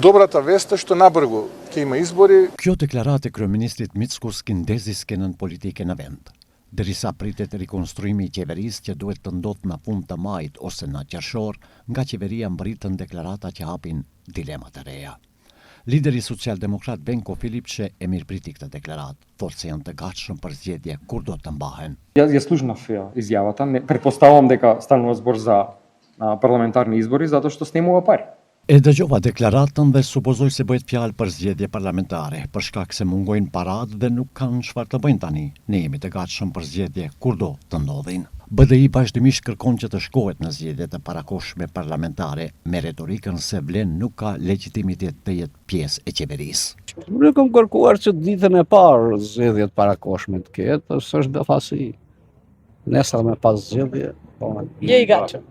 Добрата вест е што набрзо ќе има избори. Kjo deklaratë e kryeministrit Mickus ndezi skenën politike në vend. Derisa pritet rikonstruimi i qeverisë që duhet të ndodhë në fund të majit ose në qershor, nga qeveria mbritën deklarata që hapin dilemat e reja. Lideri socialdemokrat Venko Filipçe e mirëpriti këtë deklaratë, thotë se janë të gatshëm për zgjedhje kur do të mbahen. Je služna izjavata. Pretpostavljam дека станува збор за парламентарни избори, zato što snimува пари. E dëgjova deklaratën dhe supozoj se bëhet fjalë për zgjedhje parlamentare, për shkak se mungojnë paratë dhe nuk kanë çfarë të bëjnë tani. Ne jemi të gatshëm për zgjedhje kurdo të ndodhin. BDI vazhdimisht kërkon që të shkohet në zgjedhje të parakohshme parlamentare me retorikën se vlen nuk ka legjitimitet të jetë pjesë e qeverisë. Ne kam kërkuar që ditën e parë zgjedhjet parakohshme të ketë, është befasi. Nesër me pas zgjedhje, Je I gatshëm.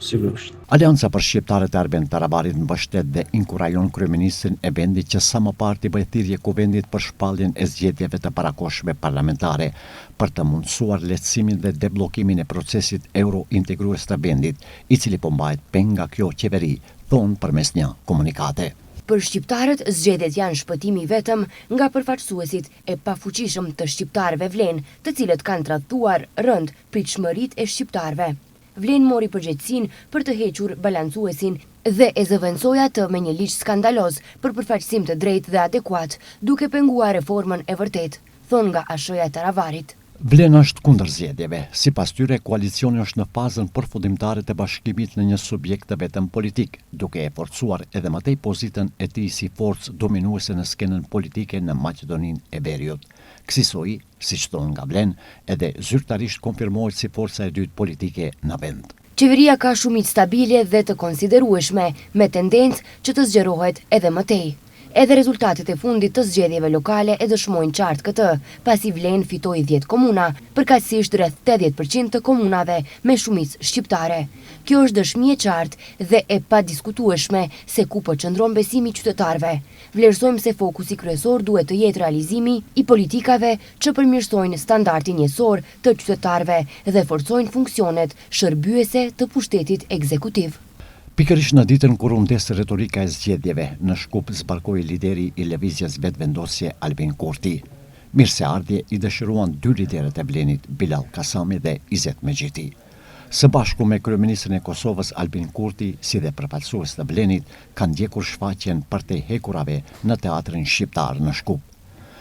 Sigurisht. Alianca për shqiptarët e Arben Tarabarit mbështet dhe inkurajon kryeministrin e vendit që sa më parë të bëjë thirrje kuvendit për shpalljen e zgjedhjeve të parakohshme parlamentare për të mundësuar lehtësimin dhe debllokimin e procesit euro-integrues të vendit, I cili po mbahet peng nga kjo qeveri, thonë përmes një komunikate. Për shqiptarët, zgjedhjet janë shpëtimi vetëm nga përfaqësuesit e pafuqishëm të shqiptarëve vlen, të cilët kanë tradhtuar rënd pritshmëritë e shqiptarëve. Vlen mori përgjegjësinë për të hequr balancuesin dhe e zëvendësoi atë me një ligj skandaloz për përfaqësim të drejtë dhe adekuat, duke penguar reformën e vërtetë, thonë nga ASH-ja e Taravarit. Vlen është kundër zgjedhjeve. Sipas tyre, koalicioni është në fazën përfundimtare të bashkimit në një subjekt të vetëm politik, duke e forcuar edhe më tej pozitën e tij si forcë dominuese në skenën politike në Maqedoninë e Veriut. Kësaj, siç thonë nga Vlen, edhe zyrtarisht konfirmohet si forca e dytë politike në vend. Qeveria ka shumicë stabile dhe të konsiderueshme, me tendencë që të zgjerohet edhe më tej. Edhe rezultatet e fundit të zgjedhjeve lokale e dëshmojnë qartë këtë, pasi Vlen fitoi 10 komuna, përkatësisht rreth 80% të komunave me shumicë shqiptare. Kjo është dëshmi e qartë dhe e padiskutueshme se ku po qëndron besimi I qytetarëve. Vlerësojmë se fokusi kryesor duhet të jetë realizimi I politikave që përmirësojnë standardin jetësor të qytetarëve dhe forcojnë funksionet shërbyese të pushtetit ekzekutiv. Pikërisht në ditën kur u ndes retorika e zgjedhjeve, në Shkup zbarkoi lideri I lëvizjes vetëvendosje Albin Kurti. Mirëseardhje I dëshiruan 2 liderët e Vlenit, Bilal Kasami dhe Izet Megjiti. Së bashku me kryeministrin e Kosovës Albin Kurti, si dhe përfaqësues të Vlenit, kanë ndjekur shfaqjen për të hekurave në teatrin shqiptar në Shkup.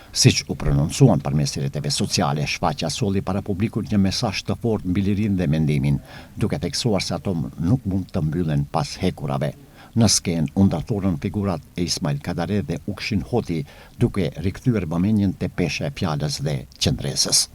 Siç u prononcuan përmes rrjeteve sociale, shfaqja solli para publikut një mesazh të fortë mbi lirinë dhe mendimin, duke theksuar se ato nuk mund të mbyllen pas hekurave. Në skenë u ndërthurën figurat e Ismail Kadare dhe Ukshin Hoti, duke rikthyer vëmendjen te pesha e fjalës dhe qendresës.